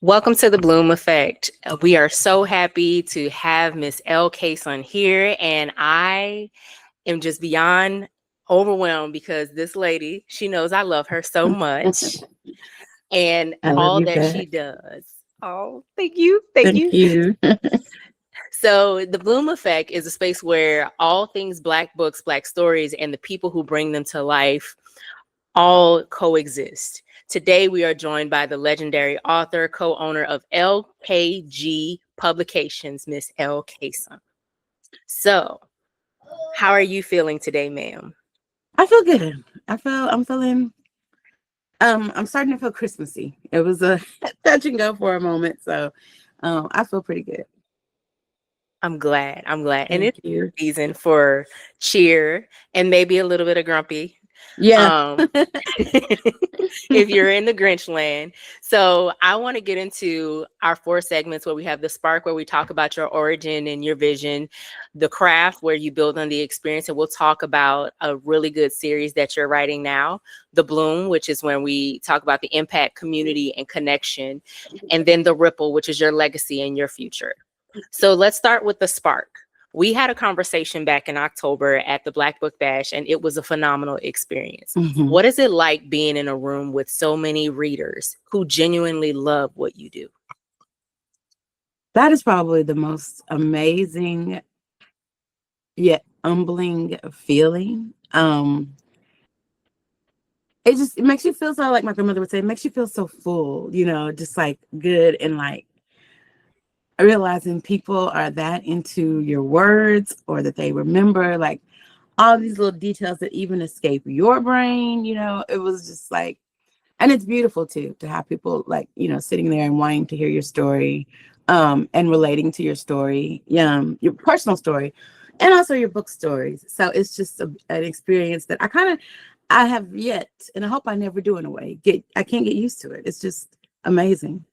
Welcome to the Bloom Effect. We are so happy to have Miss Elle Kayson here, and I am just beyond overwhelmed because this lady, she knows I love her so much and I love all you that she back. does. Oh, thank you. Thank Thank you. you. So, the Bloom Effect is a space where all things Black books, Black stories, and the people who bring them to life all coexist. Today, we are joined by the legendary author, co-owner of LKG Publications, Miss Elle Kayson. So, how are you feeling today, ma'am? I feel good. I'm feeling I'm starting to feel Christmassy. It was a touch and go for a moment. So I feel pretty good. I'm glad. I'm glad. And Thank it's you. a season for cheer and maybe a little bit of grumpy. Yeah. Um, if you're in the Grinch land. So I want to get into our four segments where we have the spark, where we talk about your origin and your vision, the craft, where you build on the experience, and we'll talk about a really good series that you're writing now, the bloom, which is when we talk about the impact, community, and connection, and then the ripple, which is your legacy and your future. So let's start with the spark. We had a conversation back in October at the Black Book Bash, and it was a phenomenal experience. Mhm. What is it like being in a room with so many readers who genuinely love what you do? That is probably the most amazing yet humbling feeling. It makes you feel so, like my grandmother would say, it makes you feel so full, just like good, and like realizing people are that into your words, or that they remember like all these little details that even escape your brain. It was just like, and it's beautiful too to have people like, sitting there and wanting to hear your story, and relating to your story, your personal story, and also your book stories. So it's just an experience that I have yet, and I hope I never do, in a way, I can't get used to it. It's just amazing.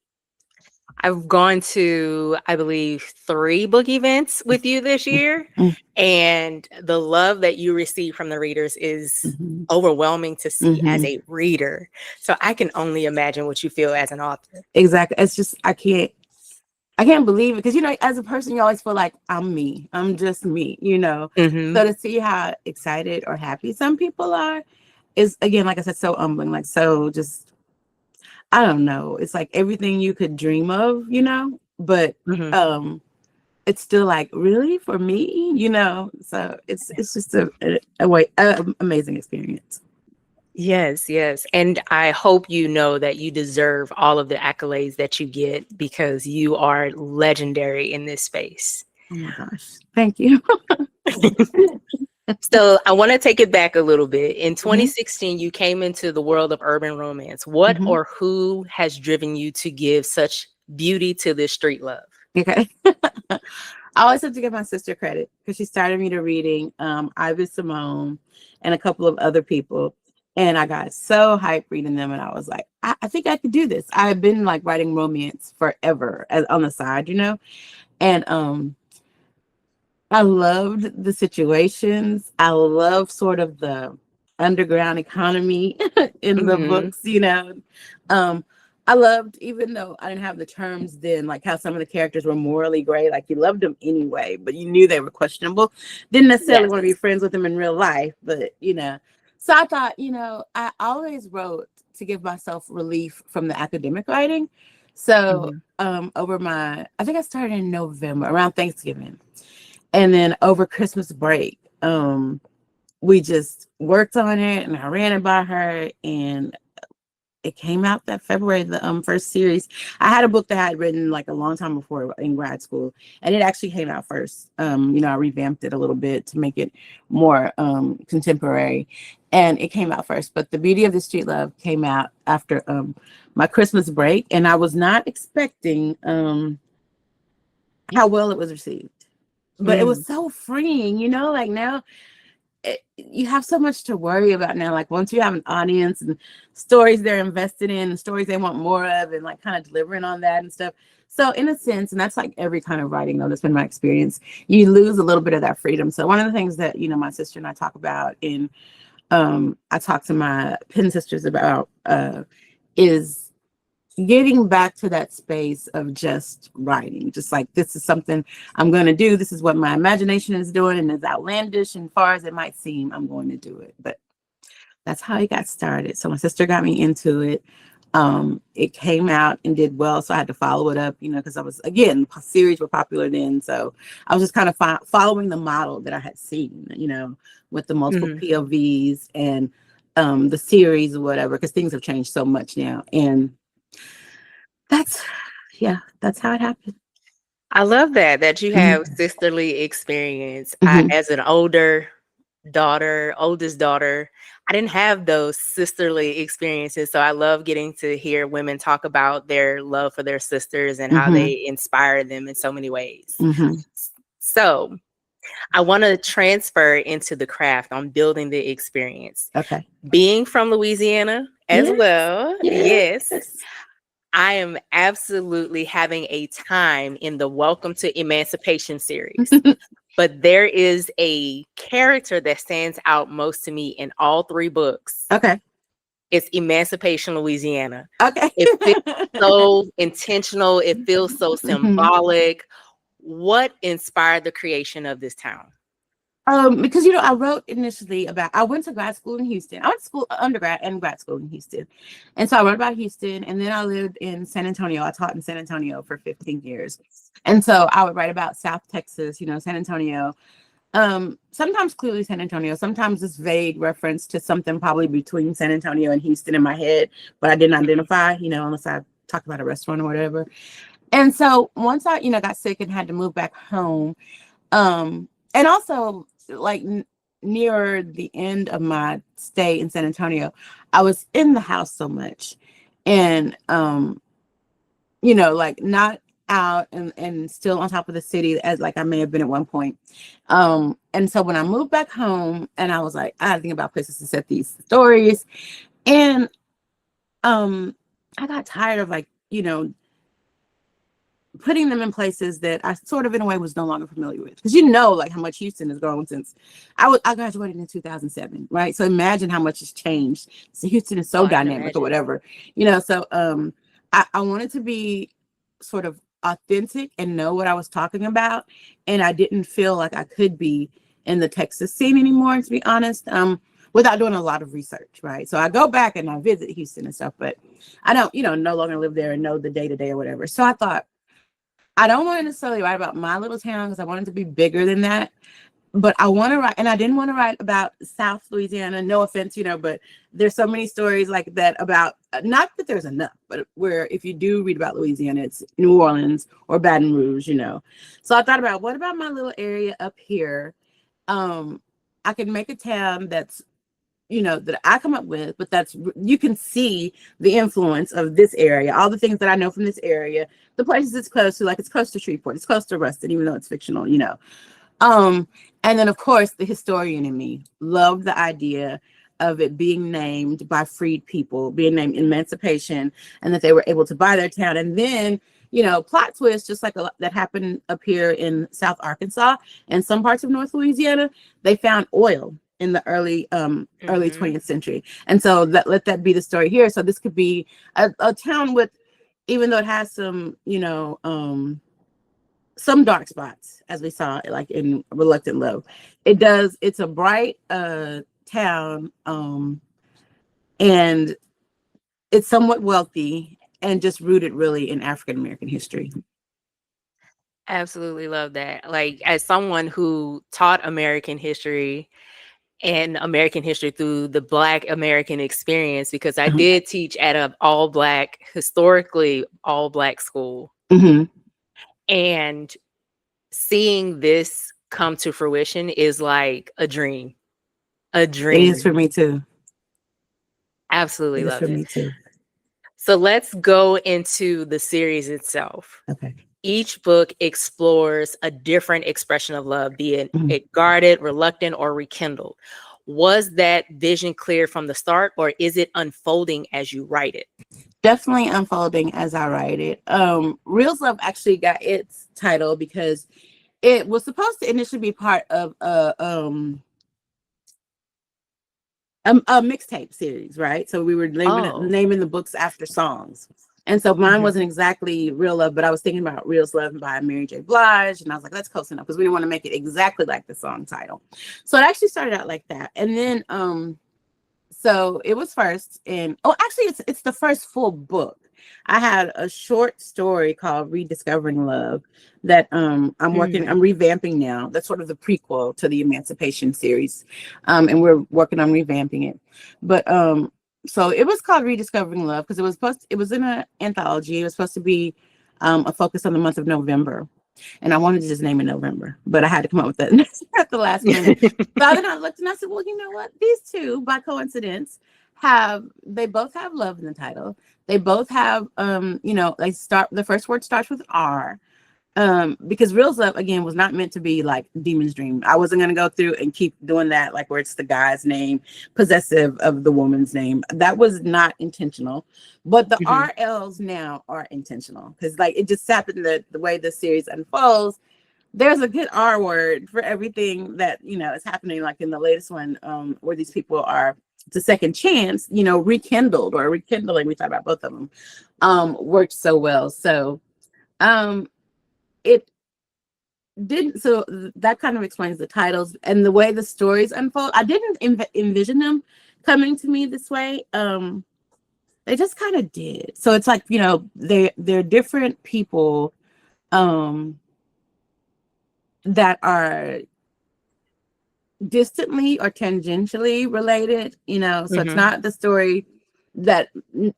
I've gone to, I believe, 3 book events with you this year, and the love that you receive from the readers is Mhm. overwhelming to see as Mhm. a reader. So I can only imagine what you feel as an author. Exactly. It's just I can't believe it, because as a person, you always feel like I'm me. I'm just me. Mhm. So to see how excited or happy some people are is, again, like I said, so humbling. Like, so just, I don't know. It's like everything you could dream of, but Mhm. it's still like, really, for me. So it's just a amazing experience. Yes, yes. And I hope you know that you deserve all of the accolades that you get because you are legendary in this space. Oh my gosh. Thank you. So I want to take it back a little bit. In Mhm. 2016, you came into the world of urban romance. What Mhm. or who has driven you to give such beauty to this street love? Okay. I always have to give my sister credit, because she started me to reading Ivy Simone and a couple of other people. And I got so hyped reading them. And I was like, I think I could do this. I've been like writing romance forever on the side. And I loved the situations. I love sort of the underground economy in the Mhm. books. Um, I loved, even though I didn't have the terms then, like how some of the characters were morally gray, like you loved them anyway, but you knew they were questionable. Didn't necessarily Yes. want to be friends with them in real life, but. So I thought, I always wrote to give myself relief from the academic writing. So Mhm. I think I started in November, around Thanksgiving. And then over Christmas break, we just worked on it, and I ran it by her, and it came out that February, the first series. I had a book that I had written like a long time before in grad school, and it actually came out first. I revamped it a little bit to make it more contemporary, and it came out first. But The Beauty of the Street Love came out after my Christmas break, and I was not expecting how well it was received. But it was Mm. so freeing, like now you have so much to worry about now. Like, once you have an audience and stories they're invested in and stories they want more of, and like kind of delivering on that and stuff. So in a sense, and that's like every kind of writing, though, that's been my experience, you lose a little bit of that freedom. So one of the things that, my sister and I talk about I talk to my pen sisters about, is getting back to that space of just writing, just like, this is something I'm going to do. This is what my imagination is doing. And as outlandish and far as it might seem, I'm going to do it. But that's how it got started. So my sister got me into it. It came out and did well, so I had to follow it up, because I was, again, series were popular then, so I was just kind of following the model that I had seen, with the multiple POVs and the series or whatever, because things have changed so much now, and that's that's how it happened. I love that you have sisterly experience. As an oldest daughter, I didn't have those sisterly experiences. So I love getting to hear women talk about their love for their sisters and how they inspire them in so many ways. So I want to transfer into the craft on building the experience. Okay. Being from Louisiana as well. Yes. I am absolutely having a time in the Welcome to Emancipation series. But there is a character that stands out most to me in all 3 books. Okay. It's Emancipation Louisiana. Okay. It feels so intentional. It feels so symbolic. What inspired the creation of this town? Because I wrote initially about, I went to grad school in Houston. I went to school, undergrad and grad school in Houston. And so I wrote about Houston, and then I lived in San Antonio. I taught in San Antonio for 15 years. And so I would write about South Texas, San Antonio. Sometimes clearly San Antonio, sometimes this vague reference to something probably between San Antonio and Houston in my head, but I didn't identify, unless I talked about a restaurant or whatever. And so once I, got sick and had to move back home, and also like near the end of my stay in San Antonio, I was in the house so much, and like not out and still on top of the city as like I may have been at one point. And so when I moved back home, and I was like, I had to think about places to set these stories, and I got tired of like, putting them in places that I sort of in a way was no longer familiar with, because like how much Houston has grown since I graduated in 2007, right? So imagine how much has changed. So Houston is so dynamic or whatever, so I wanted to be sort of authentic and know what I was talking about, and I didn't feel like I could be in the Texas scene anymore, to be honest, without doing a lot of research, right? So I go back and I visit Houston and stuff, but I don't, no longer live there and know the day-to-day or whatever. So I thought, I don't want to necessarily write about my little town because I want it to be bigger than that. But I want to write, and I didn't want to write about South Louisiana, no offense, but there's so many stories like that about, not that there's enough, but where if you do read about Louisiana, it's New Orleans or Baton Rouge, So I thought about, what about my little area up here? I could make a town that's, that I come up with, but that's, you can see the influence of this area, all the things that I know from this area, the places it's close to, like it's close to Shreveport, it's close to Ruston, even though it's fictional, And then of course the historian in me loved the idea of it being named by freed people, being named Emancipation, and that they were able to buy their town. And then, plot twist, just like that happened up here in South Arkansas and some parts of North Louisiana, they found oil in the early 20th century. And so let that be the story here. So this could be a town with, even though it has some, some dark spots, as we saw like in Reluctant Love, it's a bright town, and it's somewhat wealthy and just rooted really in African American history. Absolutely love that. Like, as someone who taught American history and American history through the Black American experience, because I did teach at a historically all Black school. And seeing this come to fruition is like a dream. A dream. It is for me too. Absolutely love it. For me too. So let's go into the series itself. Okay. Each book explores a different expression of love, be it guarded, reluctant, or rekindled. Was that vision clear from the start, or is it unfolding as you write it? Definitely unfolding as I write it. Real Love actually got its title because it was supposed to initially be part of a mixtape series, right? So we were naming the books after songs. And so mine Mhm. wasn't exactly Real Love, but I was thinking about Real Love by Mary J. Blige. And I was like, that's close enough because we didn't want to make it exactly like the song title. So it actually started out like that. And then so it was first in, oh, actually it's the first full book. I had a short story called Rediscovering Love that I'm revamping now. That's sort of the prequel to the Emancipation series. And we're working on revamping it. But so it was called Rediscovering Love because it was in an anthology. It was supposed to be a focus on the month of November. And I wanted to just name it November, but I had to come up with that at the last minute. So then I looked and I said, well, you know what? These two, by coincidence, they both have love in the title. They both have, the first word starts with R. Because Real Love, again, was not meant to be like Demon's Dream. I wasn't going to go through and keep doing that, like where it's the guy's name, possessive of the woman's name. That was not intentional. But the RLs now are intentional because, like, it just happened that the way the series unfolds, there's a good R word for everything that, is happening, like in the latest one, where these people are, it's a second chance, rekindled or rekindling. We talked about both of them, worked so well. So, it didn't, so that kind of explains the titles and the way the stories unfold. I didn't envision them coming to me this way. They just kind of did. So it's like, they're different people that are distantly or tangentially related, so it's not the story that,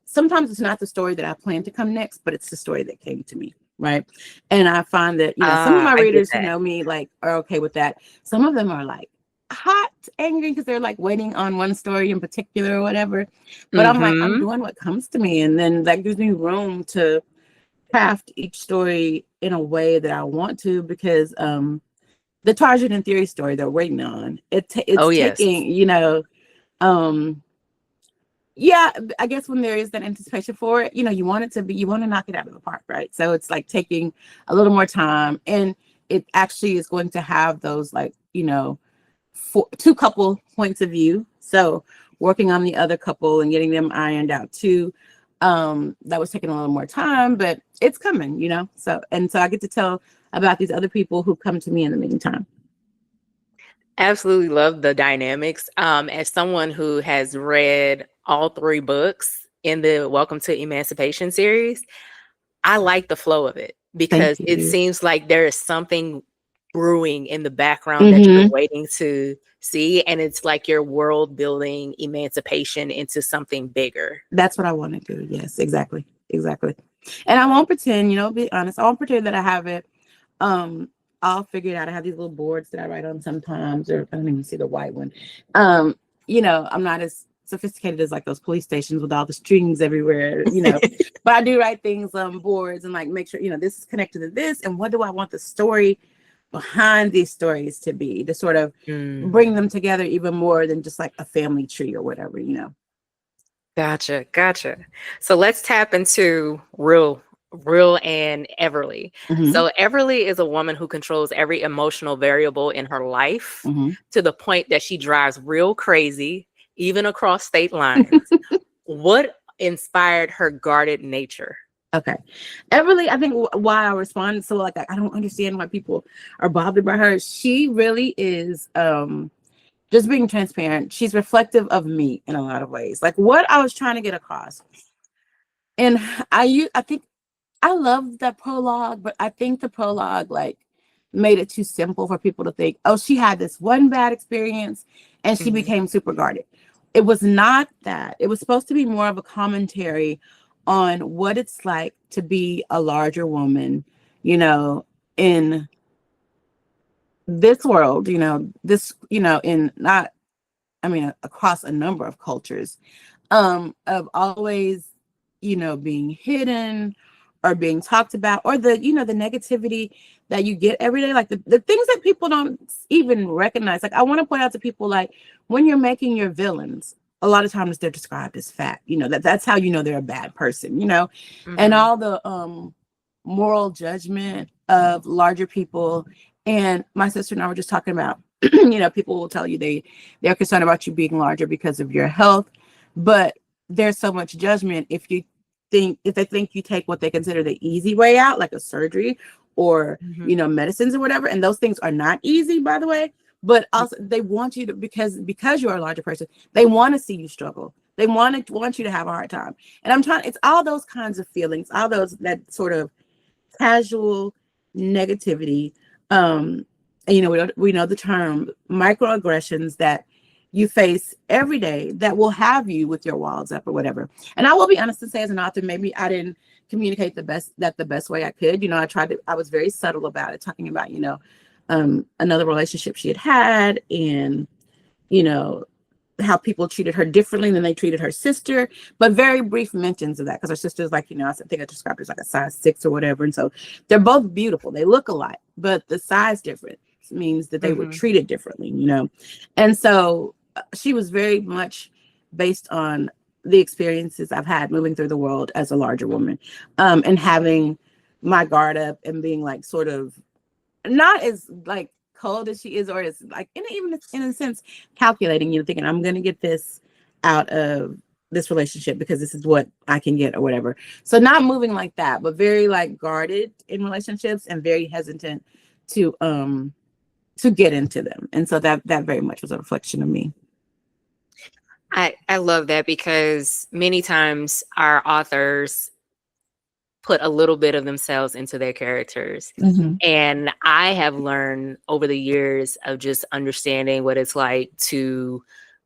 sometimes it's not the story that I plan to come next, but it's the story that came to me. Right. And I find that, some of my I get readers who that. know me, like, are okay with that. Some of them are like hot, angry, because they're like waiting on one story in particular or whatever. But I'm like, I'm doing what comes to me. And then that gives me room to craft each story in a way that I want to, because the Tarzan in Theory story they're waiting on, it's Oh, yes. taking, yeah, I guess when there is that anticipation for it, you want it to be, you want to knock it out of the park, right? So it's like taking a little more time, and it actually is going to have those, like, two couple points of view. So working on the other couple and getting them ironed out too. That was taking a little more time, but it's coming, So I get to tell about these other people who come to me in the meantime. Absolutely love the dynamics. As someone who has read all 3 books in the Welcome to Emancipation series, I like the flow of it Thank because it you. seems like there is something brewing in the background that you're Mm-hmm. waiting to see, and it's like you're world building emancipation into something bigger. That's what I want to do. Yes, exactly. Exactly. And I won't pretend, be honest. I won't pretend that I have it. I'll figure it out. I have these little boards that I write on sometimes, or I don't even see the white one. I'm not as sophisticated as like those police stations with all the strings everywhere, but I do write things on boards and like make sure, this is connected to this. And what do I want the story behind these stories to be, to sort of bring them together even more than just like a family tree or whatever. Gotcha, gotcha. So let's tap into Real and Everly. Mm-hmm. So Everly is a woman who controls every emotional variable in her life Mm-hmm. to the point that she drives real crazy, even across state lines. What inspired her guarded nature? Okay. Everly, I think why I responded so like I don't understand why people are bothered by her. She really is just being transparent. She's reflective of me in a lot of ways. Like what I was trying to get across. And I think I love that prologue, but I think the prologue like made it too simple for people to think, oh, she had this one bad experience and she became super guarded. It was not that. It was supposed to be more of a commentary on what it's like to be a larger woman, in this world, in not, I mean, across a number of cultures, of always, being hidden or being talked about, or the negativity that you get every day, like the things that people don't even recognize. Like I want to point out to people, like when you're making your villains, a lot of times they're described as fat, that's how they're a bad person, and all the moral judgment of larger people. And my sister and I were just talking about, people will tell you they're concerned about you being larger because of your health, but there's so much judgment if you they think you take what they consider the easy way out, like a surgery or, Mhm. medicines or whatever. And those things are not easy, by the way. But also they want you to, because you are a larger person, they want to see you struggle. They want you to have a hard time. And it's all those kinds of feelings, all those, that sort of casual negativity. And, we know the term microaggressions that you face every day that will have you with your walls up or whatever. And I will be honest to say, as an author, maybe I didn't communicate the best way I could. I was very subtle about it, talking about, another relationship she had, and, you know, how people treated her differently than they treated her sister, but very brief mentions of that, because her sister's like, I think I described her as like a size 6 or whatever. And so they're both beautiful. They look alike, but the size difference means that they were Mhm. treated differently, And so she was very much based on the experiences I've had moving through the world as a larger woman, and having my guard up and being like sort of not as like cold as she is, or as like even in a sense calculating, thinking I'm gonna get this out of this relationship because this is what I can get or whatever. So not moving like that, but very like guarded in relationships and very hesitant to get into them. And so that very much was a reflection of me. I love that, because many times our authors put a little bit of themselves into their characters. Mm-hmm. And I have learned over the years of just understanding what it's like to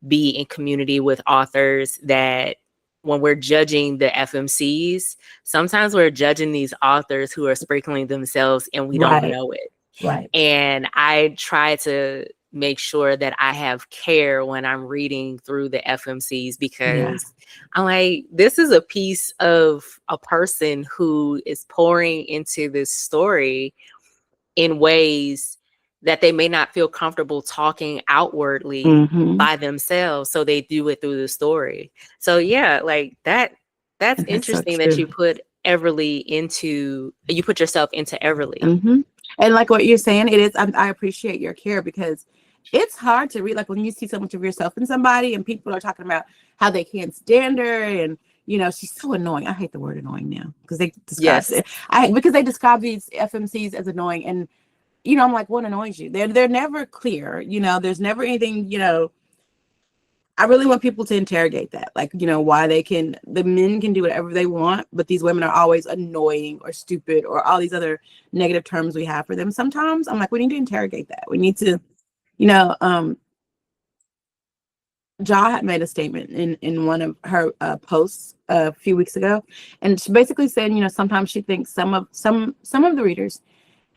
be in community with authors, that when we're judging the FMCs, sometimes we're judging these authors who are sprinkling themselves and we don't Right. know it. Right. And I try to make sure that I have care when I'm reading through the FMCs, because I'm like, this is a piece of a person who is pouring into this story in ways that they may not feel comfortable talking outwardly Mm-hmm. by themselves. So they do it through the story. So yeah, like that's And that's so interesting that true. you put yourself into Everly. Mm-hmm. And like what you're saying, it is. I appreciate your care, because it's hard to read. Like when you see so much of yourself in somebody, and people are talking about how they can't stand her, and she's so annoying. I hate the word annoying now, because they describe Yes. because they describe these FMCs as annoying, and I'm like, what annoys you? They're never clear. There's never anything. I really want people to interrogate that, like, why the men can do whatever they want, but these women are always annoying or stupid or all these other negative terms we have for them. Sometimes I'm like, we need to interrogate that. We need to, Ja had made a statement in one of her posts a few weeks ago, and she basically said, sometimes she thinks some of the readers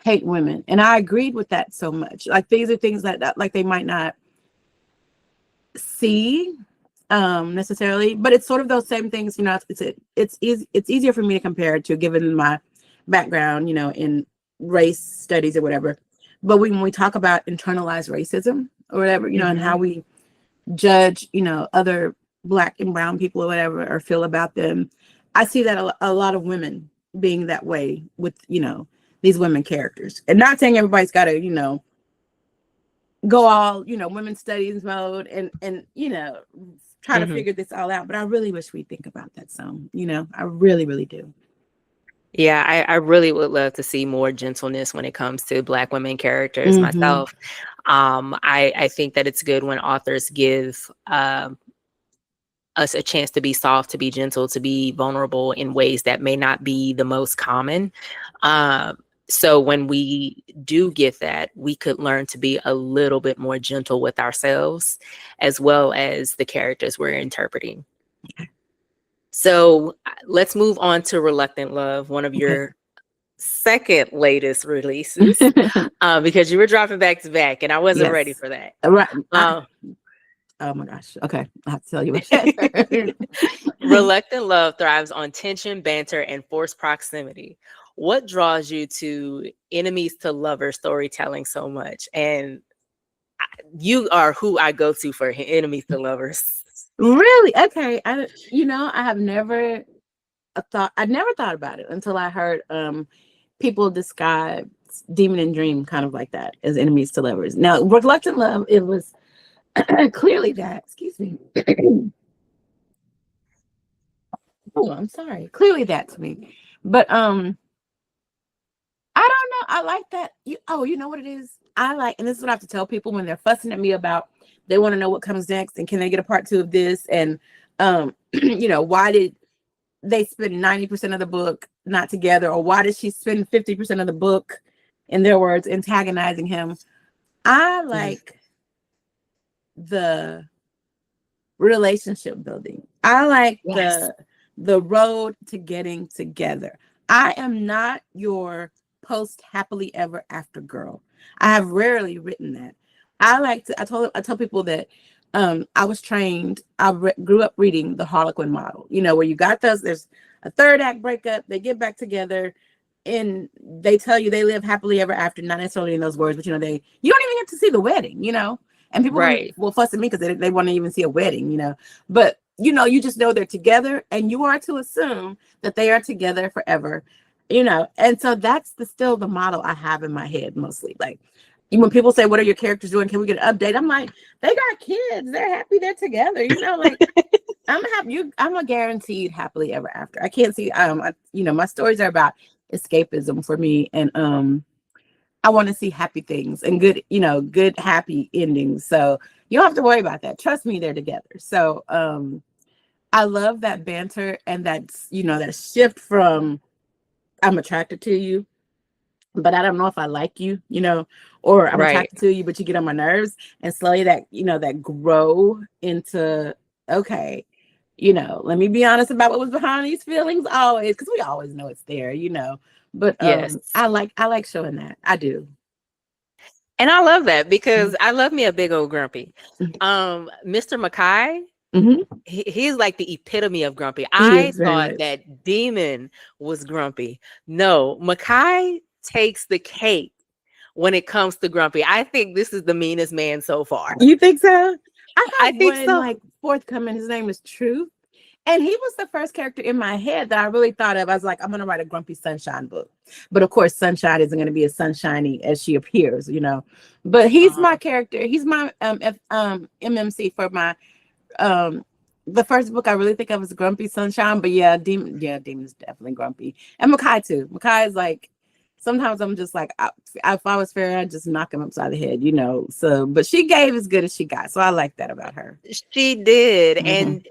hate women, and I agreed with that so much. Like, these are things that like they might not see necessarily, but it's sort of those same things. It's easier for me to compare it to, given my background, in race studies or whatever. But when we talk about internalized racism or whatever, and how we judge, other Black and brown people or whatever, or feel about them, I see that a lot of women being that way with, these women characters. And not saying everybody's got to, go all, women's studies mode and try to figure this all out. But I really wish we'd think about that some, I really, really do. Yeah, I really would love to see more gentleness when it comes to Black women characters myself. I think that it's good when authors give us a chance to be soft, to be gentle, to be vulnerable in ways that may not be the most common. So when we do get that, we could learn to be a little bit more gentle with ourselves, as well as the characters we're interpreting. So let's move on to Reluctant Love, one of your second latest releases, because you were dropping back to back, and I wasn't ready for that. Right. Oh my gosh. Okay. I have to tell you what that Reluctant Love thrives on tension, banter, and forced proximity. What draws you to enemies to lovers storytelling so much? And you are who I go to for enemies to lovers. Really? Okay. I have never I'd never thought about it until I heard people describe Demon and Dream kind of like that, as enemies to lovers. Now, Reluctant Love, it was clearly that, excuse me. Oh, I'm sorry. Clearly that's me. But I don't know. I like that. You know what it is? I like, and this is what I have to tell people when they're fussing at me about they want to know what comes next and can they get a part 2 of this and why did they spend 90% of the book not together, or why did she spend 50% of the book, in their words, antagonizing him? I like the relationship building. I like Yes. the road to getting together. I am not your post happily ever after girl. I have rarely written that. I tell people that I was trained, grew up reading the Harlequin model, where you got there's a third act breakup, they get back together, and they tell you they live happily ever after, not necessarily in those words, but you don't even get to see the wedding, and people Right. will fuss at me because they want to even see a wedding, but you just know they're together, and you are to assume that they are together forever, and so that's still the model I have in my head mostly. Like when people say, what are your characters doing, can we get an update, I'm like, they got kids, they're happy, they're together, like I'm a guaranteed happily ever after. I can't see my stories are about escapism for me, and I want to see happy things and good happy endings. So you don't have to worry about that. Trust me, they're together. So I love that banter and that shift from I'm attracted to you, but I don't know if I like you, or I'm Right. attracted to you, but you get on my nerves, and slowly that grow into, okay, let me be honest about what was behind these feelings always, because we always know it's there, but Yes. I like showing that. I do. And I love that because I love me a big old grumpy. Mr. Mackay, Mm-hmm. he's like the epitome of grumpy. He I is very thought much. that Demon was grumpy. No, Mackay takes the cake when it comes to grumpy. I think this is the meanest man so far. You think so? I I have think one so. like forthcoming. His name is Truth. And he was the first character in my head that I really thought of. I was like, I'm going to write a Grumpy Sunshine book. But of course, Sunshine isn't going to be as sunshiny as she appears, But he's my Uh-huh. character. He's my MMC for my the first book I really think of as Grumpy Sunshine. But Demon's definitely grumpy. And Makai too. Makai is like, sometimes I'm just like, if I was fair, I'd just knock him upside the head, So, but she gave as good as she got. So I like that about her. She did. Mm-hmm. And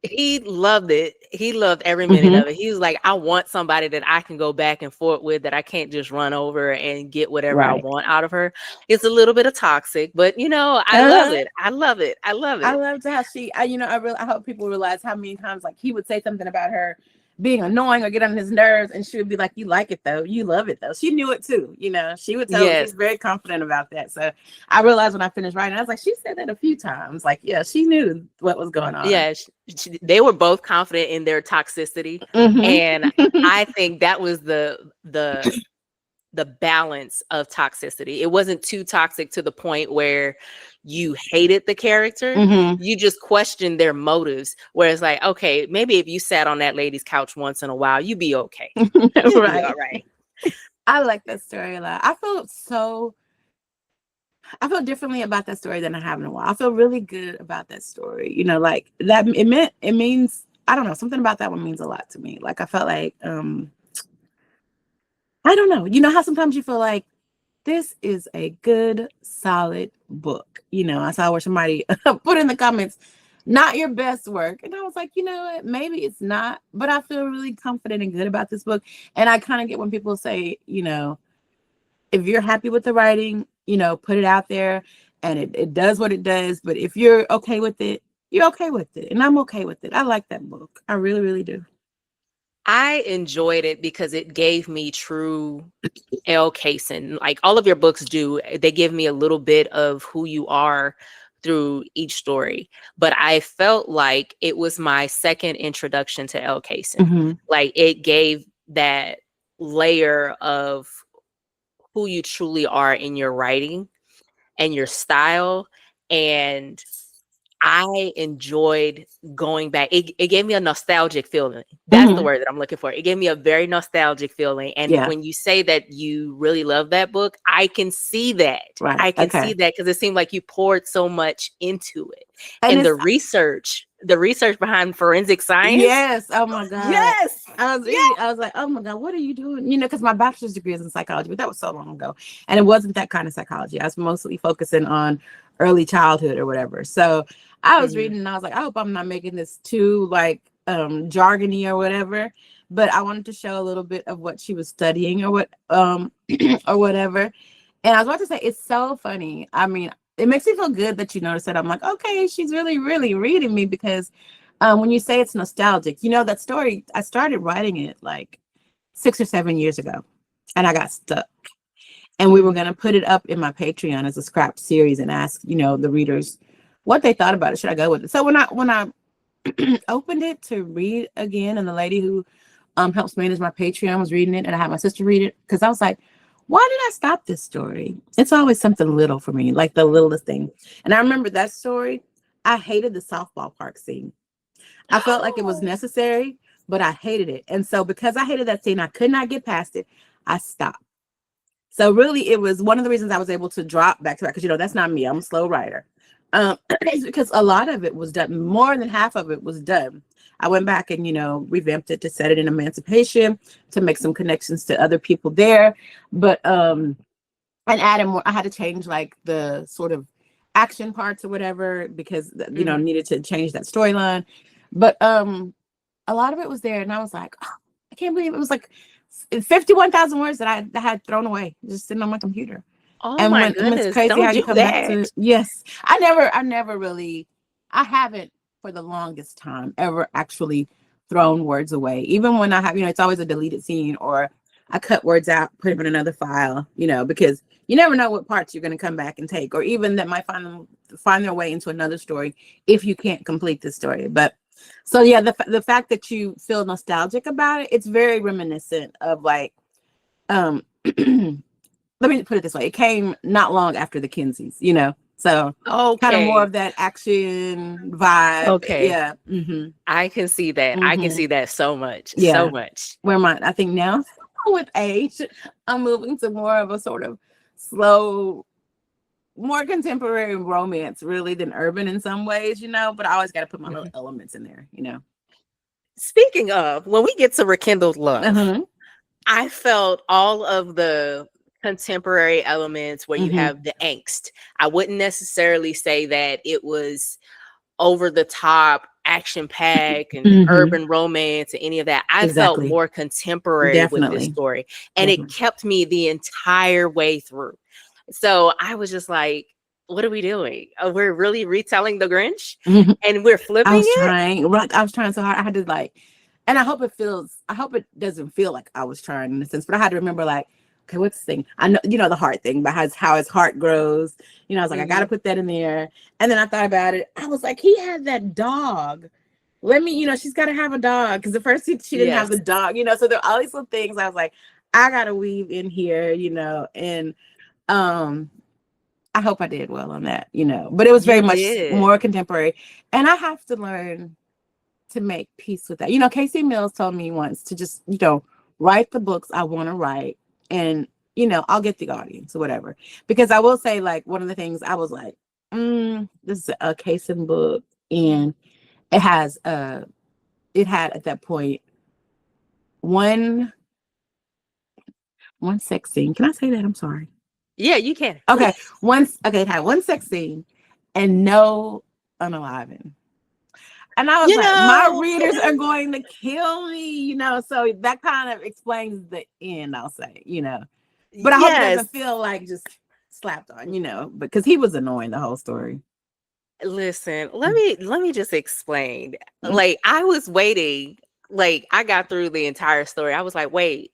he loved it. He loved every minute Mm-hmm. of it. He was like, I want somebody that I can go back and forth with, that I can't just run over and get whatever I Right. want out of her. It's a little bit of toxic, but I love Uh-huh. it. I love it. I love I it. loved how I hope people realize how many times like he would say something about her being annoying or get on his nerves, and she would be like, you like it though, you love it though. She knew it too, she would tell him. Yes. She's very confident about that. So I realized when I finished writing, I was like, she said that a few times. Like, yeah, she knew what was going on. Yeah. They were both confident in their toxicity. And Mm-hmm. I think that was the balance of toxicity. It wasn't too toxic to the point where you hated the character. Mm-hmm. You just questioned their motives. Whereas, like, okay, maybe if you sat on that lady's couch once in a while, you'd be okay. You'd be all Right. right. I like that story a lot. I feel differently about that story than I have in a while. I feel really good about that story. Like that it means, I don't know, something about that one means a lot to me. Like I felt like I don't know. You know how sometimes you feel like this is a good solid book. I saw where somebody put in the comments, not your best work. And I was like, you know what? Maybe it's not, but I feel really confident and good about this book. And I kind of get when people say, if you're happy with the writing, put it out there, and it does what it does. But if you're okay with it, you're okay with it. And I'm okay with it. I like that book. I really, really do. I enjoyed it because it gave me true Elle Kayson. Like all of your books do, they give me a little bit of who you are through each story. But I felt like it was my second introduction to Elle Kayson. Mm-hmm. Like it gave that layer of who you truly are in your writing and your style. And I enjoyed going back. It gave me a nostalgic feeling. That's the Mm-hmm. word that I'm looking for. It gave me a very nostalgic feeling. And Yeah. when you say that you really love that book, I can see that. Right. I can see Okay. that because it seemed like you poured so much into it. And And it's the research the research behind forensic science. Yes. Oh my God. Yes. I was reading, Yes. I was like, oh my God, what are you doing? You know, because my bachelor's degree is in psychology, but that was so long ago. And it wasn't that kind of psychology. I was mostly focusing on early childhood or whatever. So I was Mhm. reading and I was like, I hope I'm not making this too like jargony or whatever. But I wanted to show a little bit of what she was studying or what or whatever. And I was about to say, it's so funny. I mean, it makes me feel good that you noticed that. I'm like, okay, she's really, really reading me because when you say it's nostalgic, you know, that story, I started writing it like 6 or 7 years ago and I got stuck. And we were Mhm. going to put it up in my Patreon as a scrap series and ask, you know, the readers what they thought about it. Should I go with it? So when I opened it to read again, and the lady who helps manage my Patreon was reading it, and I had my sister read it because I was like, why did I stop this story? It's always something little for me, like the littlest thing. And I remember that story. I hated the softball park scene. I felt like it was necessary, but I hated it. And so because I hated that scene, I could not get past it. I stopped. So really, it was one of the reasons I was able to drop back to back because you know that's not me. I'm a slow writer. It's because a lot of it was done. More than half of it was done. I went back and revamped it to set it in Emancipation to make some connections to other people there, but and added more. I had to change like the sort of action parts or whatever because Mhm. needed to change that storyline. But a lot of it was there, and I was like, oh, I can't believe it was like 51,000 words that I had thrown away just sitting on my computer. Oh And my when it's goodness! crazy how Don't you do come back to that. it. Yes, I never really, I haven't for the longest time ever actually thrown words away. Even when I have, it's always a deleted scene or I cut words out, put them in another file, because you never know what parts you're going to come back and take, or even that might find their way into another story if you can't complete the story. But so yeah, the fact that you feel nostalgic about it, it's very reminiscent of like, um, let me put it this way: it came not long after the Kinseys, so kind of more Okay. of that action vibe. Okay. Yeah. Mm-hmm. I can see that. I can Mm-hmm. see that so much. So Yeah. much. Where I think now with age, I'm moving to more of a sort of slow, more contemporary romance, really, than urban in some ways, but I always got to put my little Mhm. elements in there, Speaking of, when we get to Rekindled Love, Uh-huh. I felt all of the contemporary elements where you Mm-hmm. have the angst. I wouldn't necessarily say that it was over the top, action pack and Mm-hmm. urban romance and any of that. I felt Exactly. more contemporary with this Definitely. story, and it Definitely. kept me the entire way through. So I was just like, what are we doing? We're really retelling the Grinch Mhm. and we're I flipping was it? trying, right? I was trying so hard. I had to like, and I hope it doesn't feel like I was trying in a sense, but I had to remember like, okay, what's the thing? I know, the heart thing, but how his heart grows. I was like, I got to Mhm. put that in there. And then I thought about it. I was like, he had that dog. Let me, she's got to have a dog. Cause at first she didn't have Yes. the dog, so there are all these little things. I was like, I got to weave in here, and, um, I hope I did well on that, but it was very You much did. more contemporary. And I have to learn to make peace with that. Casey Mills told me once to just, write the books I want to write and, I'll get the audience or whatever. Because I will say, like, one of the things I was like, this is a Kayson book. And it it had at that point one sex scene. Can I say that? I'm sorry. Yeah, you can. Okay. It had one sex scene and no unaliving. And I was You like, my know, readers are going to kill me, So that kind of explains the end, I'll say, But I hope it yes. doesn't feel like just slapped on, because he was annoying the whole story. Listen, let me just explain. Like I was waiting, like I got through the entire story. I was like, wait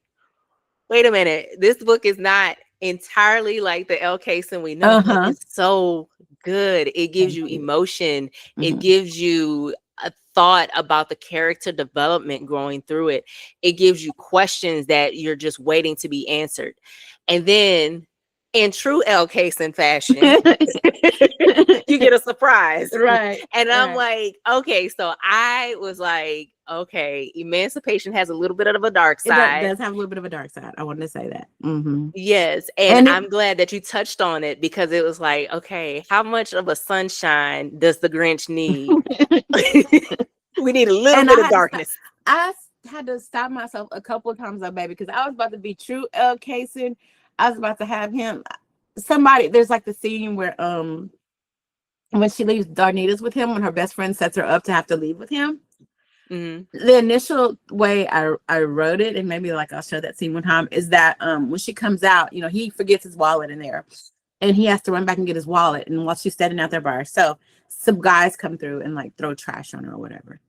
a minute. This book is not entirely like the Elle Kayson we know, but Uh-huh. it's so good. It gives Thank you you. emotion. It Mhm. gives you a thought about the character development growing through it. It gives you questions that you're just waiting to be answered. And then in true Elle Kayson fashion, you get a surprise. Right. And I'm Right. like, okay, so I was like, Okay, emancipation has a little bit of a dark It side. does have a little bit of a dark side. I wanted to say that. Mm-hmm. Yes, and And I'm glad that you touched on it because it was like, okay, how much of a sunshine does the Grinch need? We need a little and bit of darkness. I had to stop myself a couple of times, though, baby, because I was about to be true Kayson. I was about to have him. Somebody, there's like the scene where when she leaves Darnita's with him, when her best friend sets her up to have to leave with him. Mm-hmm. The initial way I wrote it, and maybe like I'll show that scene one time, is that when she comes out, he forgets his wallet in there, and he has to run back and get his wallet. And while she's standing out there by herself, some guys come through and like throw trash on her or whatever.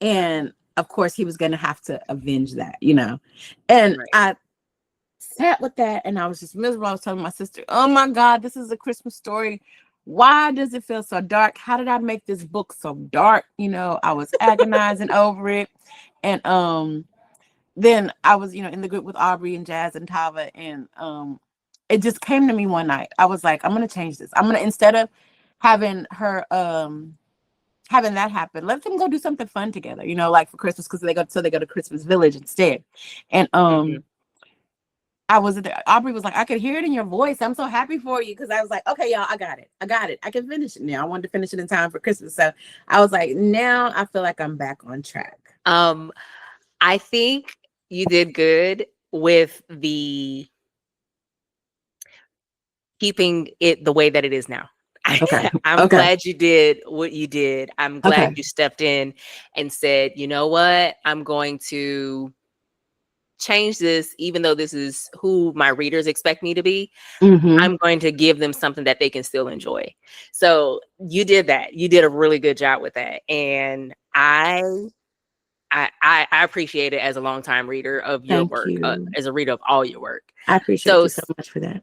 And of course, he was going to have to avenge that, And Right. I sat with that, and I was just miserable. I was telling my sister, "Oh my God, this is a Christmas story. Why does it feel so dark? How did I make this book so dark?" I was agonizing over it. And then I was, in the group with Aubrey and Jazz and Tava, and it just came to me one night. I was like, I'm gonna change this. I'm gonna, instead of having her having that happen, let them go do something fun together, like for Christmas, because they go to Christmas Village instead. And Mm-hmm. I was there. Aubrey was like, I could hear it in your voice. I'm so happy for you. Because I was like, okay, y'all, I got it. I can finish it now. I wanted to finish it in time for Christmas. So I was like, now I feel like I'm back on track. I think you did good with the keeping it the way that it is now. Okay. I'm Okay. glad you did what you did. I'm glad Okay. you stepped in and said, you know what? I'm going to change this, even though this is who my readers expect me to be. Mm-hmm. I'm going to give them something that they can still enjoy. So you did that. You did a really good job with that. And I appreciate it as a longtime reader of your Thank work, you. as a reader of all your work. I appreciate So you so much for that.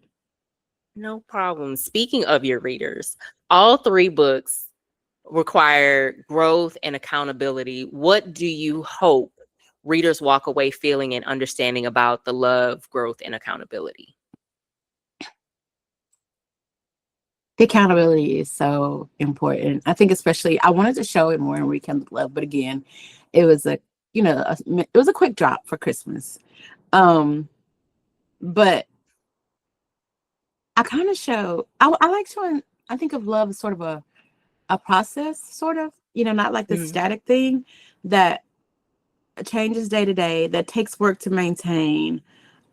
no problem. Speaking of your readers, all three books require growth and accountability. What do you hope readers walk away feeling and understanding about the love, growth, and accountability? The accountability is so important. I think especially I wanted to show it more in Rekindle Love, but again, it was it was a quick drop for Christmas. But I kind of show I like showing, I think of love as sort of a process, sort of, not like the Mhm. static thing that changes day to day, that takes work to maintain,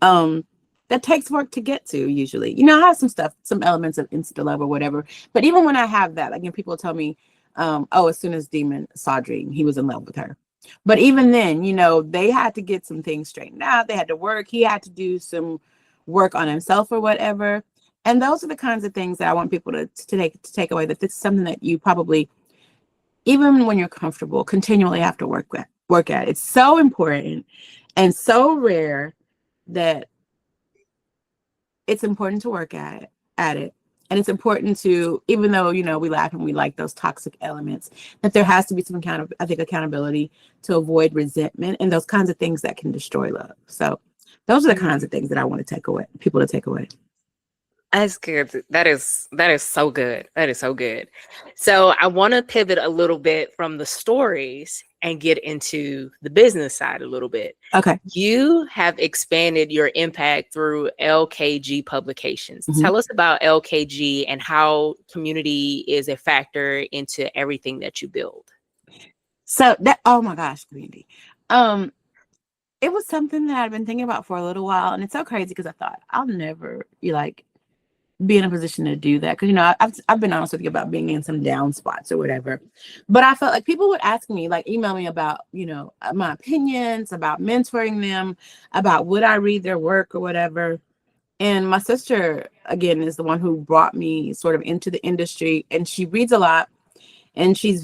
um, that takes work to get to usually. I have some elements of insta love or whatever. But even when I have that, like, people tell me, oh, as soon as Demon saw Dream, he was in love with her. But even then, they had to get some things straightened out. They had to work. He had to do some work on himself or whatever. And those are the kinds of things that I want people to take away, that this is something that you probably, even when you're comfortable, continually have to work at. It's so important and so rare that it's important to work at it. And it's important to, even though, we laugh and we like those toxic elements, that there has to be some kind of, I think, accountability to avoid resentment and those kinds of things that can destroy love. So those are the kinds of things that I want to take away, people to take away. That's good. That is so good. That is so good. So I want to pivot a little bit from the stories and get into the business side a little bit. Okay. You have expanded your impact through LKG Publications. Mm-hmm. Tell us about LKG and how community is a factor into everything that you build. So that, oh my gosh, community. It was something that I've been thinking about for a little while, and it's so crazy because I thought I'll never be in a position to do that, because I've been honest with you about being in some down spots or whatever, but I felt like people would ask me, like, email me about my opinions about mentoring them, about would I read their work or whatever. And my sister, again, is the one who brought me sort of into the industry, and she reads a lot, and she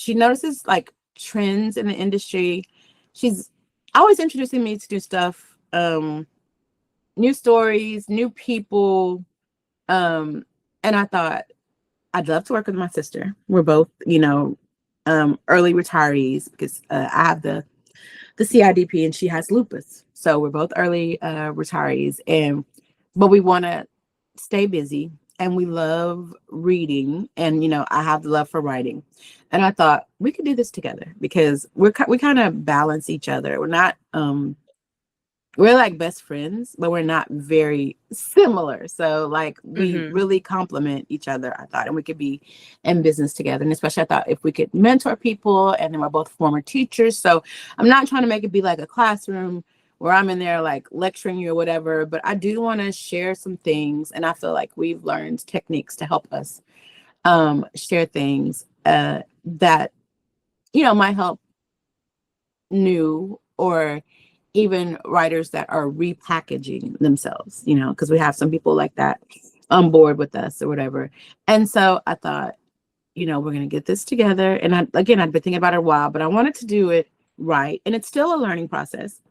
notices like trends in the industry. She's always introducing me to new stuff, new stories, new people. And I thought I'd love to work with my sister. We're both, early retirees, because I have the CIDP and she has lupus. So we're both early retirees, but we want to stay busy and we love reading, and I have the love for writing, and I thought we could do this together because we kind of balance each other. We're like best friends, but we're not very similar. So like we Mm-hmm. really complement each other, I thought, and we could be in business together. And especially I thought if we could mentor people, and then we're both former teachers. So I'm not trying to make it be like a classroom where I'm in there like lecturing you or whatever, but I do want to share some things. And I feel like we've learned techniques to help us share things that, might help new or even writers that are repackaging themselves, because we have some people like that on board with us or whatever. And so I thought, we're going to get this together. And I'd been thinking about it a while, but I wanted to do it right. And it's still a learning process.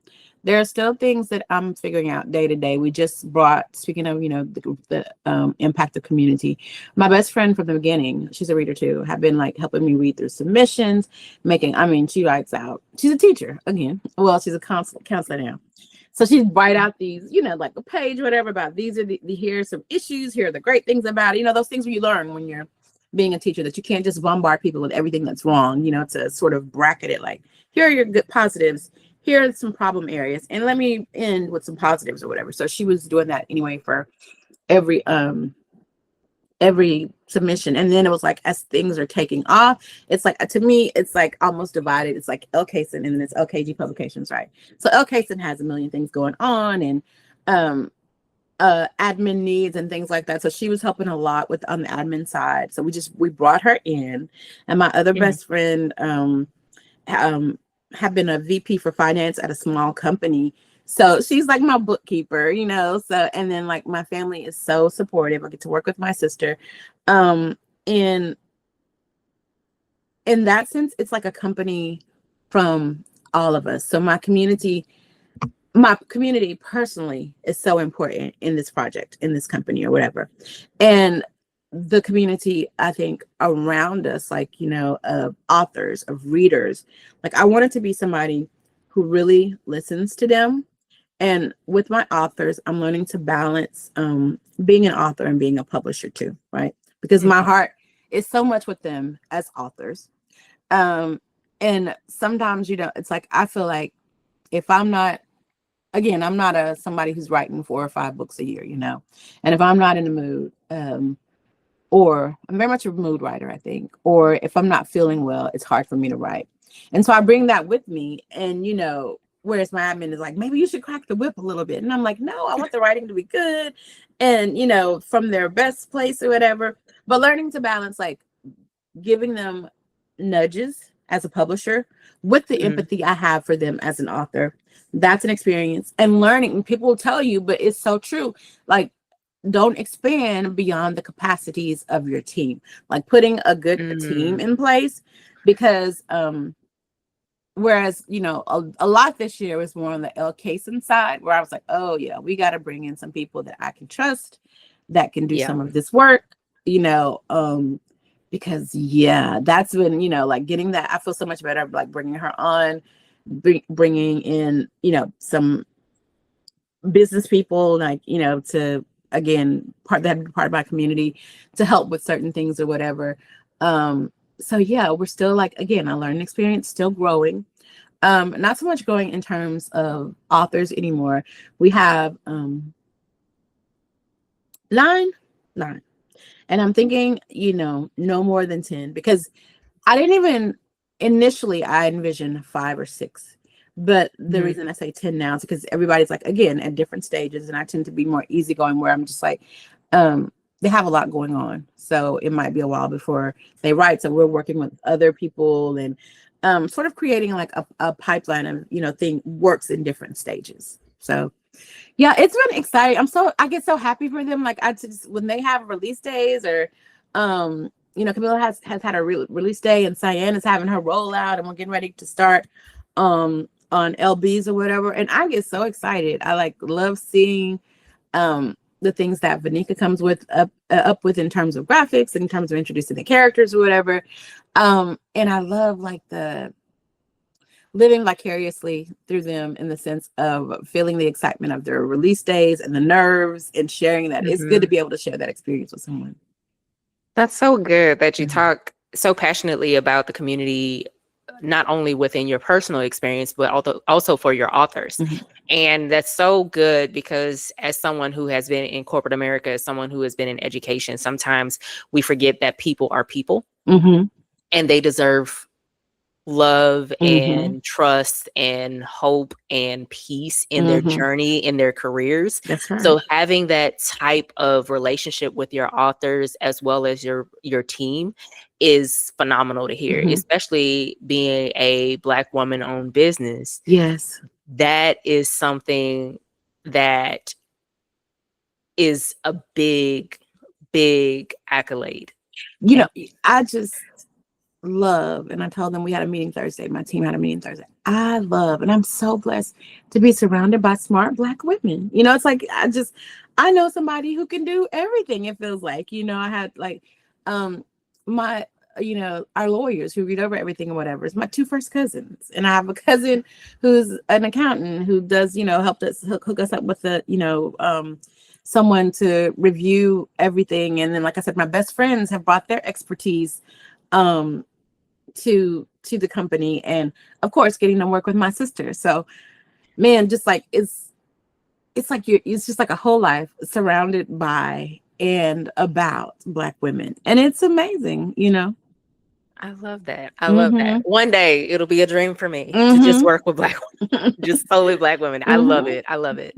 There are still things that I'm figuring out day to day. We just brought, speaking of, the impact of community, my best friend from the beginning, she's a reader too, have been like helping me read through submissions, she writes out, she's a teacher again. Well, she's a counselor now. So she'd write out these, like a page, whatever, about these are here's some issues, here are the great things about it. Those things you learn when you're being a teacher, that you can't just bombard people with everything that's wrong, to sort of bracket it like, here are your good positives, here are some problem areas, and let me end with some positives or whatever. So she was doing that anyway for every submission. And then it was like, as things are taking off, it's like, to me, it's like almost divided. It's like Elle Kayson, and then it's LKG Publications, right? So Elle Kayson has a million things going on, and admin needs and things like that. So she was helping a lot with on the admin side. So we brought her in, and my other Mm-hmm. best friend have been a VP for finance at a small company. So she's like my bookkeeper, So, and then like my family is so supportive. I get to work with my sister. In that sense, it's like a company from all of us. So my community personally is so important in this project, in this company or whatever. And the community, I think, around us, like, of authors, of readers, like I wanted to be somebody who really listens to them. And with my authors, I'm learning to balance being an author and being a publisher too, right? Because my heart is so much with them as authors. And sometimes, it's like, I feel like if I'm not, again, I'm not somebody who's writing 4 or 5 books a year, and if I'm not in the mood, or I'm very much a mood writer, I think, or if I'm not feeling well, it's hard for me to write. And so I bring that with me. And, whereas my admin is like, maybe you should crack the whip a little bit. And I'm like, no, I want the writing to be good and, from their best place or whatever. But learning to balance, like giving them nudges as a publisher with the empathy I have for them as an author. That's an experience. And learning, people will tell you, but it's so true. Like, don't expand beyond the capacities of your team. Like putting a good team in place, because whereas a lot this year was more on the Elle Kayson side, where I was like, oh yeah, we got to bring in some people that I can trust, that can do some of this work, because that's when like getting that, I feel so much better like bringing her on, bringing in some business people, like to, again, part of my community to help with certain things or whatever. So yeah, we're still like, again, a learning experience, still growing. Not so much growing in terms of authors anymore. We have 9, and I'm thinking, no more than 10, because I didn't even initially, I envisioned 5 or 6. But the reason I say 10 now is because everybody's like, again, at different stages. And I tend to be more easygoing, where I'm just like, they have a lot going on. So it might be a while before they write. So we're working with other people and sort of creating like a pipeline of, thing works in different stages. So yeah, it's been exciting. I get so happy for them. Like I just, when they have release days, or Camilla has had a release day, and Cyan is having her rollout, and we're getting ready to start on LBs or whatever. And I get so excited. I like love seeing the things that Vanika comes with up with in terms of graphics, in terms of introducing the characters or whatever. And I love like living vicariously through them in the sense of feeling the excitement of their release days and the nerves and sharing that. It's good to Mhm. be able to share that experience with someone. That's so good that you Mhm. talk so passionately about the community, not only within your personal experience, but also for your authors. Mhm. And that's so good because as someone who has been in corporate America, as someone who has been in education, sometimes we forget that people are people Mhm. and they deserve love Mhm. and trust and hope and peace in their Mhm. journey, in their careers. That's right. So having that type of relationship with your authors as well as your team is phenomenal to hear, Mhm. especially being a Black woman owned business. Yes. That is something that is a big, big accolade. You know, And I just love, and I told them we had a meeting Thursday. My team had a meeting Thursday. I love, and I'm so blessed to be surrounded by smart Black women. You know, it's like I know somebody who can do everything. It feels like, I had like, my, our lawyers who read over everything and whatever. It's my two first cousins, and I have a cousin who's an accountant who does, helped us hook us up with someone to review everything. And then, like I said, my best friends have brought their expertise um to the company, and of course getting to work with my sister. So man, just like it's like it's just like a whole life surrounded by and about Black women, and it's amazing. I love that. I love that. Mm-hmm. One day it'll be a dream for me to just Mm-hmm. work with Black women, just solely Black women. I love Mm-hmm. it. I love it.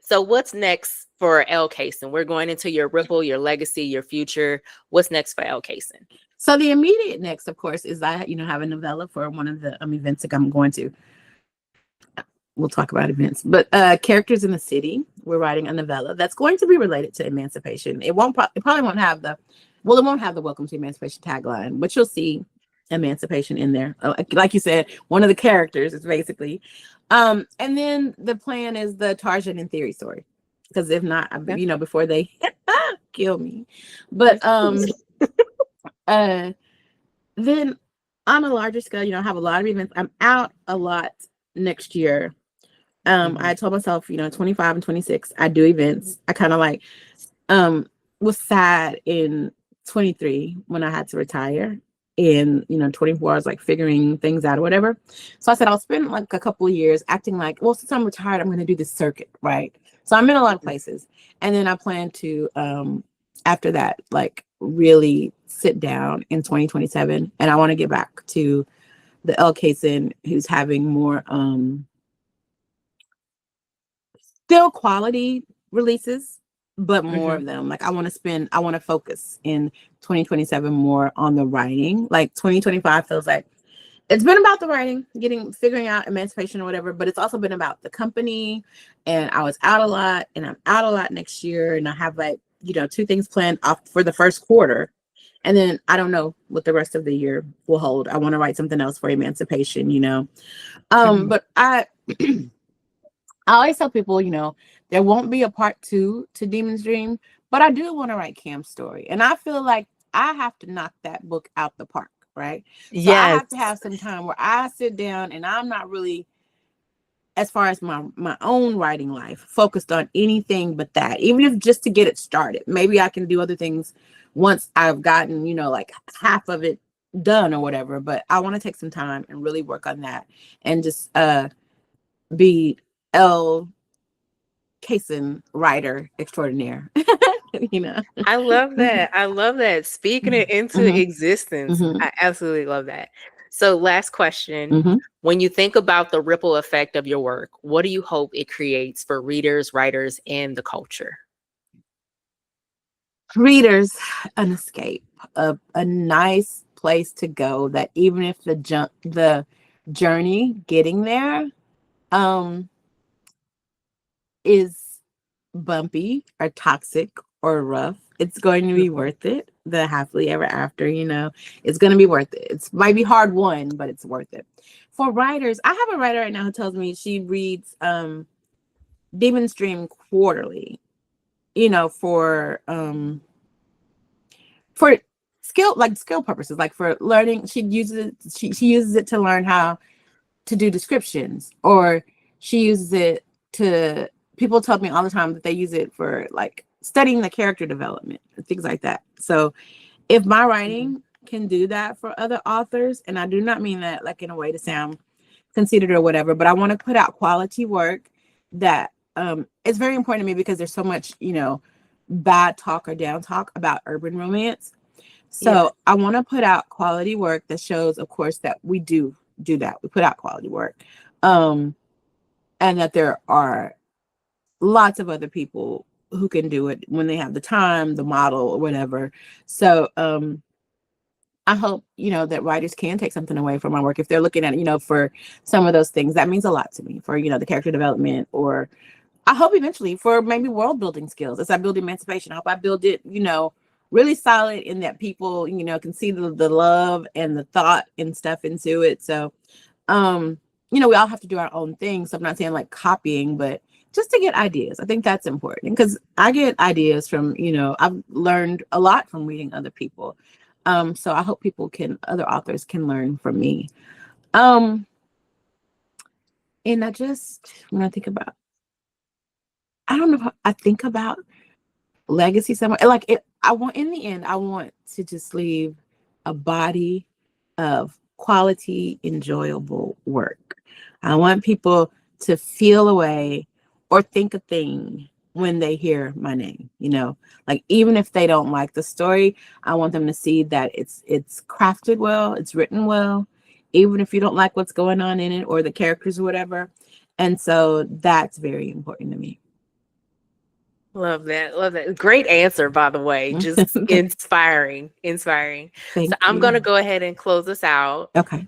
So what's next for Elle Kayson? We're going into your ripple, your legacy, your future. What's next for Elle Kayson? So the immediate next, of course, is I have a novella for one of the events that I'm going to. We'll talk about events, but characters in the city. We're writing a novella that's going to be related to emancipation. It probably won't have it won't have the Welcome to Emancipation tagline, but you'll see emancipation in there. Like you said, one of the characters is basically. And then the plan is the Tarzan in theory story, because if not, Yeah. before they kill me. But uh, then on a larger scale, I have a lot of events. I'm out a lot next year. Mhm. I told myself, 25 and 26, I do events. I kind of like was sad in 23 when I had to retire. And 24 I was like figuring things out or whatever. So I said I'll spend like a couple of years acting like, well, since I'm retired, I'm gonna do this circuit, right? So I'm in a lot of places. And then I plan to after that, like really sit down in 2027. And I want to get back to the Elle Kayson who's having more still quality releases, but more Mhm. of them. Like I want to focus in 2027 more on the writing. Like 2025 feels like it's been about the writing, figuring out emancipation or whatever, but it's also been about the company. And I was out a lot, and I'm out a lot next year. And I have like, two things planned off for the first quarter. And then I don't know what the rest of the year will hold. I want to write something else for emancipation. Mhm. But I always tell people, there won't be a part 2 to Demon's Dream, but I do want to write Cam's story. And I feel like I have to knock that book out the park, right? So I Yes. have to have some time where I sit down and I'm not really, as far as my own writing life, focused on anything but that. Even if just to get it started. Maybe I can do other things once I've gotten, like half of it done or whatever. But I want to take some time and really work on that and just be Elle Kayson writer extraordinaire. you know. I love that. I love that. Speaking it into hmm existence. hmm I absolutely love that. So, last question. hmm When you think about the ripple effect of your work, what do you hope it creates for readers, writers, and the culture? Readers, an escape, a nice place to go that even if the journey getting there um is bumpy or toxic or rough, it's going to be Mhm. worth it. The happily ever after, it's going to be worth it. It might be hard won, but it's worth it. For writers, I have a writer right now who tells me she reads Demon's Dream quarterly, for skill purposes, like for learning. She uses it to learn how to do descriptions, or she uses it to, people tell me all the time that they use it for like studying the character development and things like that. So if my Mhm. writing can do that for other authors, and I do not mean that like in a way to sound conceited or whatever, but I want to put out quality work that it's very important to me because there's so much, bad talk or down talk about urban romance. Yeah. So I want to put out quality work that shows, of course, that we do that. We put out quality work. Um, and that there are lots of other people who can do it when they have the time, the model, or whatever. So I hope, that writers can take something away from my work if they're looking at it, for some of those things. That means a lot to me for, the character development, or I hope eventually for maybe world building skills. As I build Emancipation, I hope I build it, really solid in that people, can see the love and the thought and stuff into it. So, um, we all have to do our own thing. So I'm not saying like copying, but just to get ideas. I think that's important because I get ideas from, I've learned a lot from reading other people. So I hope other authors can learn from me. Um, and when I think about, I don't know how I think about legacy somewhere. Like in the end, I want to just leave a body of quality, enjoyable work. I want people to feel a way or think a thing when they hear my name, like even if they don't like the story, I want them to see that it's crafted well, it's written well, even if you don't like what's going on in it or the characters or whatever. And so that's very important to me. Love that. Love that. Great answer, by the way. Just inspiring. Inspiring. So Thank I'm going to you. go ahead and close us out. Okay.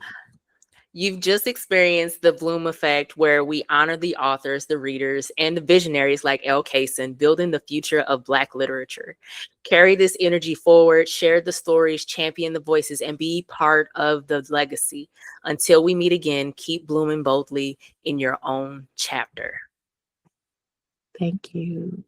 You've just experienced the Bloom effect, where we honor the authors, the readers, and the visionaries like Elle Kayson, building the future of Black literature. Carry this energy forward, share the stories, champion the voices, and be part of the legacy. Until we meet again, keep blooming boldly in your own chapter. Thank you.